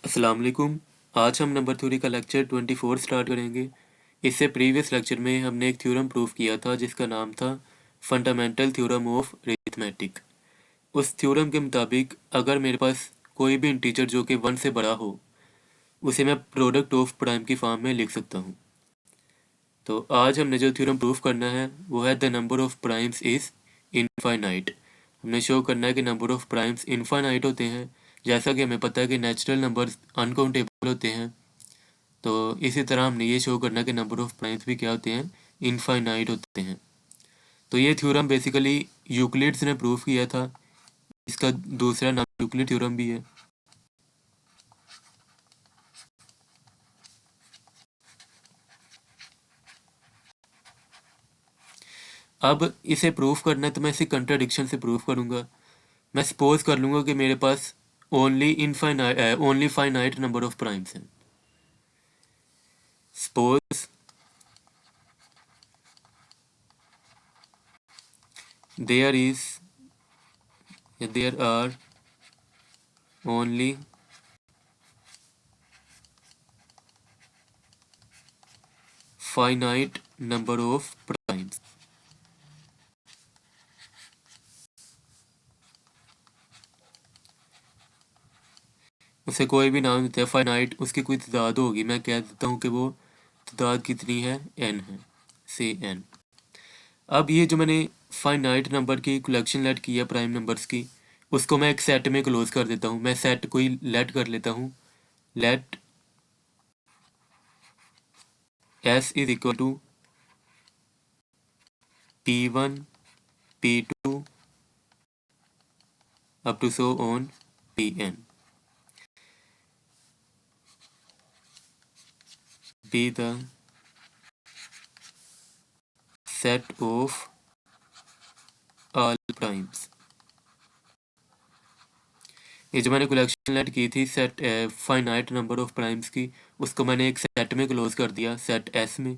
अस्सलाम वालेकुम। आज हम नंबर थ्योरी का लेक्चर 24 स्टार्ट करेंगे। इससे प्रीवियस लेक्चर में हमने एक थ्योरम प्रूव किया था जिसका नाम था फंडामेंटल थ्योरम ऑफ अरिथमेटिक। उस थ्योरम के मुताबिक अगर मेरे पास कोई भी इंटीजर जो कि 1 से बड़ा हो उसे मैं प्रोडक्ट ऑफ प्राइम की फॉर्म में लिख सकता हूँ। तो आज हमने जो थ्योरम प्रूव करना है वो है the number of primes is infinite. हमने शो करना है कि नंबर ऑफ प्राइम्स इनफाइनाइट होते हैं, जैसा कि हमें पता है कि नेचुरल नंबर्स अनकाउंटेबल होते हैं। तो इसी तरह हमने ये शो करना कि नंबर ऑफ प्राइम्स भी क्या होते हैं, इनफाइनाइट होते हैं। तो ये थ्योरम बेसिकली यूक्लिड्स ने प्रूव किया था। इसका दूसरा नाम यूक्लिड थ्योरम भी है। अब इसे प्रूफ करना है तो मैं इसे कंट्राडिक्शन से प्रूफ करूंगा। मैं सपोज कर लूंगा कि मेरे पास only finite number of primes हैं। Suppose there are only finite number of primes. उसे कोई भी नाम देता है फाइनाइट, उसकी कोई तादाद होगी, मैं कह देता हूँ कि वो तादाद कितनी है, n है, से n। अब ये जो मैंने फाइनाइट नंबर की कलेक्शन लेट की है प्राइम नंबर्स की, उसको मैं एक सेट में क्लोज कर देता हूँ। मैं सेट कोई लेट कर लेता हूँ, let s is equal to p1 p2 up to so on pn be the set of all primes। ये जो मैंने कलेक्शन लेट की थी set finite number of primes की, उसको मैंने एक सेट में क्लोज कर दिया, सेट एस में।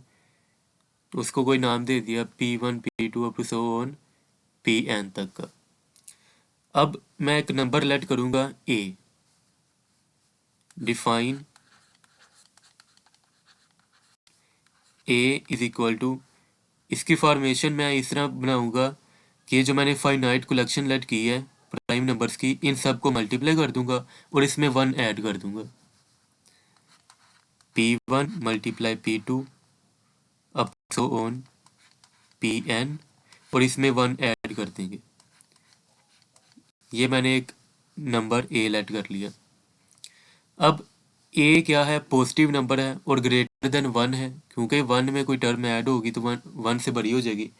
उसको कोई नाम दे दिया p1 p2 up to so on pn तक का। अब मैं एक नंबर लेट करूंगा a, define a is equal to, इसकी फॉर्मेशन मैं इस तरह बनाऊंगा कि ये जो मैंने फाइनाइट कलेक्शन लेट की है प्राइम नंबर्स की, इन सब को मल्टीप्लाई कर दूंगा और इसमें 1 ऐड कर दूंगा। p1 multiply p2 up so on pn और इसमें 1 ऐड कर देंगे। ये मैंने एक नंबर a लेट कर लिया। अब a क्या है, पॉजिटिव नंबर है और ग्रेटर देन 1 है, क्योंकि 1 में कोई टर्म ऐड होगी तो 1 से बड़ी हो जाएगी।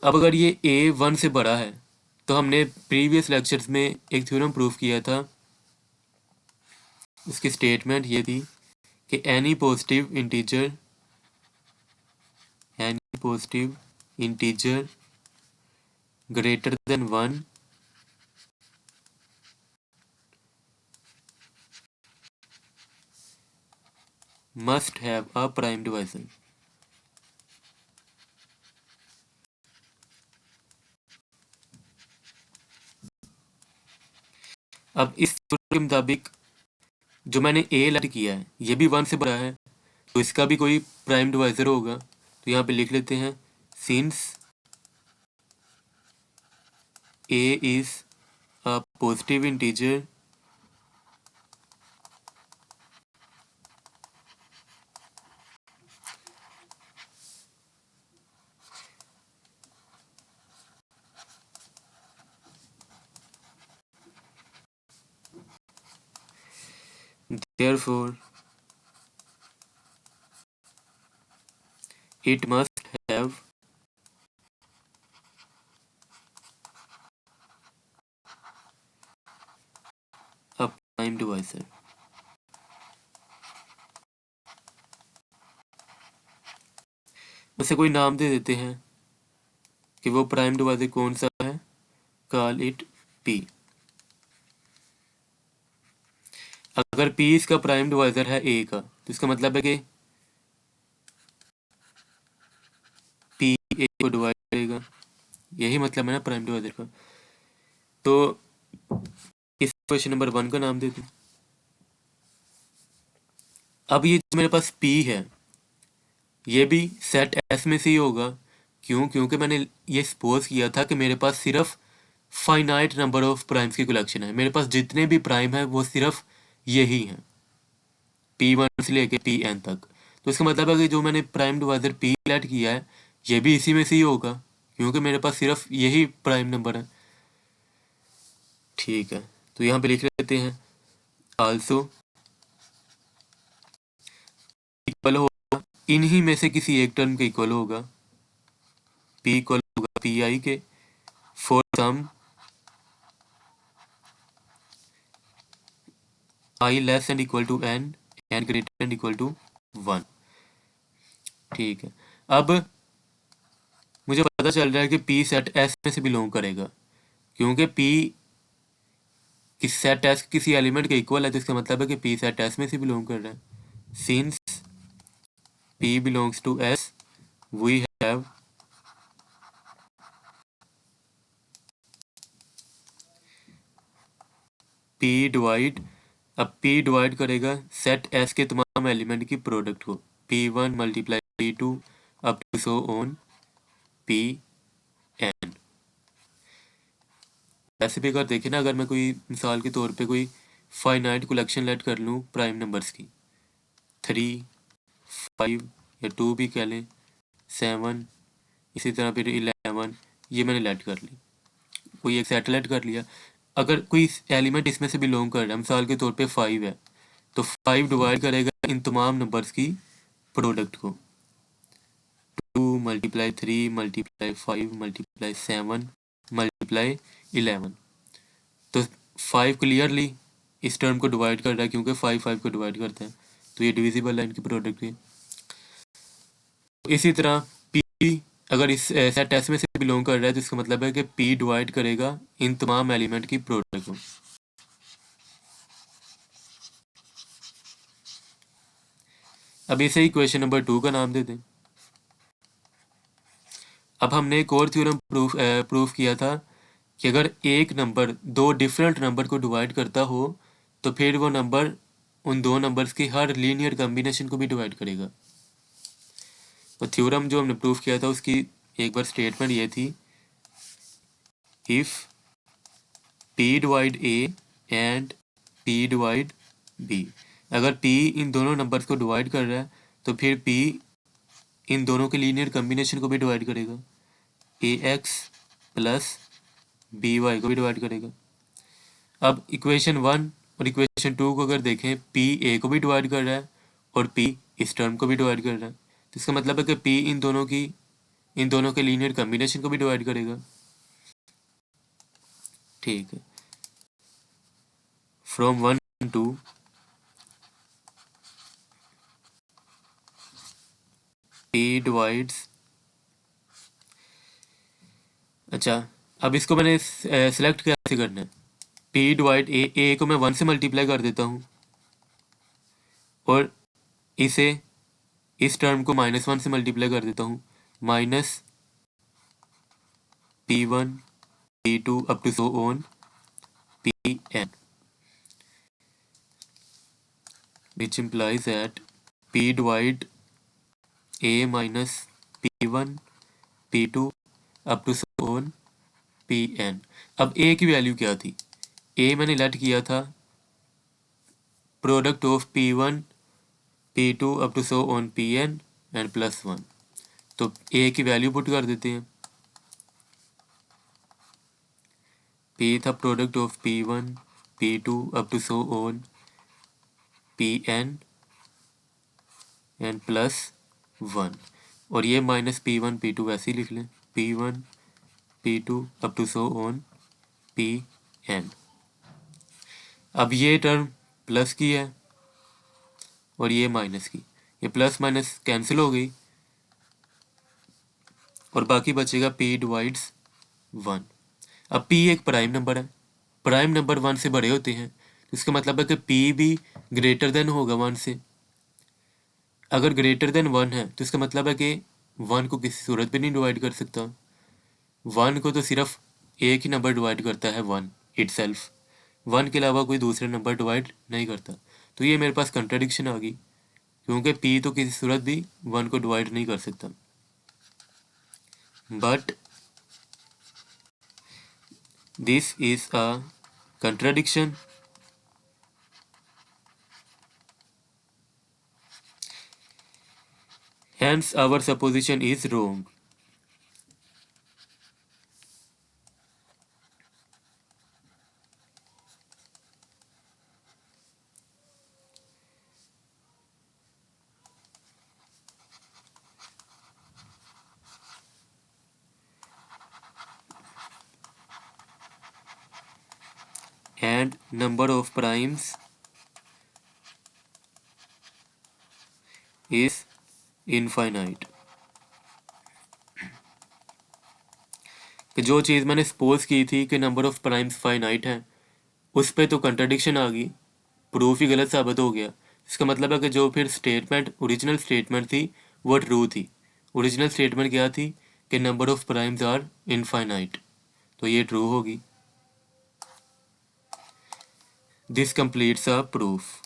अब अगर ये a 1 से बड़ा है तो हमने प्रीवियस लेक्चर्स में एक थ्योरम प्रूफ किया था। उसकी स्टेटमेंट ये थी कि any positive integer greater than 1 must have a prime divisor. अब इस थ्योरम के मुताबिक जो मैंने a लेट किया है ये भी 1 से बड़ा है, तो इसका भी कोई प्राइम डिवाइजर होगा। तो यहाँ पे लिख लेते हैं, since a is a positive integer therefore it must have a prime divisor। उसे कोई नाम दे देते हैं कि वो प्राइम डिवाइजर कौन सा है, कॉल इट p। अगर p इसका प्राइम डिवाइजर है a का तो इसका मतलब है कि p a को डिवाइड करेगा, यही मतलब है ना प्राइम डिवाइजर का। तो इस क्वेश्चन नंबर 1 का नाम दे दूं, अब ये जो मेरे पास P है ये भी सेट S में से ही होगा। क्यों? क्योंकि मैंने ये सपोज किया था कि मेरे पास सिर्फ फाइनाइट नंबर ऑफ प्राइम्स की कलेक्शन है। मेरे पास जितने भी प्राइम है वो सिर्फ यही हैं, P1 से लेके Pn तक। तो इसका मतलब है कि जो मैंने प्राइम डिवाइजर P लेट किया है ये भी इसी में से ही होगा, क्योंकि मेरे पास सिर्फ यही प्राइम नंबर है। ठीक है, तो यहाँ पे लिख लेते हैं आल्सो इक्वल होगा, इन्हीं में से किसी एक टर्म के इक्वल होगा। P इक्वल होगा Pi के for some I less and equal to n and greater and equal to 1। ठीक है, अब मुझे पता चल रहा है कि P सेट S में से बिलोंग करेगा, क्योंकि P किस सेट S किसी एलिमेंट के इक्वल है, तो इसका मतलब है कि P सेट S में से बिलोंग कर रहा है। Since P belongs to S, we have P divide, अब P डिवाइड करेगा सेट S के तमाम एलिमेंट की प्रोडक्ट को, P1 multiply P2 up to so on Pn। ऐसे भी अगर देखें ना, अगर मैं कोई मिसाल के तौर पे कोई फाइनाइट कलेक्शन लेट कर लूँ प्राइम नंबर्स की, 3, 5 या 2 भी कह लें, 7, इसी तरह फिर 11, ये मैंने लेट कर ली, कोई एक सेट लेट कर लिया। अगर कोई एलिमेंट इसमें से बिलोंग कर रहा है, मिसाल के तौर पे 5 है, तो 5 डिवाइड करेगा इन तमाम नंबर्स की प्रोडक्ट को, 2 मल्टीप्लाई 3 मल्टीप्लाई 5 मल्टीप्लाई 7 मल्टीप्लाई 11। तो 5 क्लियरली इस टर्म को डिवाइड कर रहा है, क्योंकि 5 5 को डिवाइड करता है, तो ये डिविजिबल है इनकी प्रोडक्ट है। इसी तरह P अगर इस सेट S में से बिलोंग कर रहा है, तो इसका मतलब है कि P डिवाइड करेगा इन तमाम एलिमेंट की प्रोडक्ट को। अब इसे इक्वेशन नंबर 2 का नाम दे दें। अब हमने एक और थ्योरम प्रूफ किया था कि अगर एक नंबर दो डिफरेंट नंबर को डिवाइड करता हो तो फिर वो नंबर उन दो नंबर्स की हर लीनियर कॉम्बिनेशन को भी डिवाइड करेगा। तो थ्योरम जो हमने प्रूफ किया था उसकी एक बार स्टेटमेंट ये थी, if P divide A and P divide B, अगर P इन दोनों नंबर्स को डिवाइड कर रहा है तो फिर P इन दोनों के लीनियर कॉम्बिनेशन को भी डिवाइड करेगा, AX प्लस BY को भी डिवाइड करेगा। अब इक्वेशन 1 और इक्वेशन 2 को अगर देखें, P A को भी डिवाइड कर रहा है और P इस टर्म को भी डिवाइड कर रहा है, तो इसका मतलब है कि P इन दोनों के लीनियर कॉम्बिनेशन को भी डिवाइड करेगा। ठीक है, फ्रॉम 1 to P डिवाइड्स, अच्छा अब इसको मैंने सेलेक्ट कैसे करना है, P डिवाइड A को मैं 1 से मल्टीप्लाई कर देता हूँ और इसे इस टर्म को -1 से मल्टीप्लाई कर देता हूँ, minus P1 P2 up to so on Pn, which implies that P divide A minus P1 P2 up to so on Pn। अब A की वैल्यू क्या थी, A मैंने लेट किया था product of P1 P2 up to so on Pn and +1, तो A की value put कर देते हैं। P था product of P1 P2 up to so on Pn and +1, और ये माइनस P1 P2 वैसे ही लिख लें, P1 P2 up to so on Pn। अब ये टर्म प्लस की है और ये माइनस की, ये प्लस माइनस कैंसिल हो गई और बाकी बचेगा P डिवाइड्स 1। अब P एक प्राइम नंबर है, प्राइम नंबर 1 से बड़े होते हैं, तो इसका मतलब है कि P भी ग्रेटर देन होगा 1 से। अगर ग्रेटर देन 1 है तो इसका मतलब है कि 1 को किसी सूरत पे नहीं डिवाइड कर सकता, 1 को तो सिर्फ एक ही नंबर डिवाइड करता है, 1 इटसेल्फ, 1 के अलावा कोई दूसरा नंबर डिवाइड नहीं करता। तो ये मेरे पास कंट्राडिक्शन आ गई क्योंकि p तो किसी सूरत भी 1 को डिवाइड नहीं कर सकता। But this is a contradiction, hence our supposition is wrong. And number of primes is infinite। कि जो चीज़ मैंने सपोज की थी कि नंबर ऑफ प्राइम्स फाइनाइट है, उस पे तो कंट्रडिक्शन आ गई, प्रूफ ही गलत साबित हो गया। इसका मतलब है कि जो फिर स्टेटमेंट ओरिजिनल स्टेटमेंट थी वो ट्रू थी। ओरिजिनल स्टेटमेंट क्या थी कि number of primes are infinite, तो ये ट्रू होगी। This completes a proof.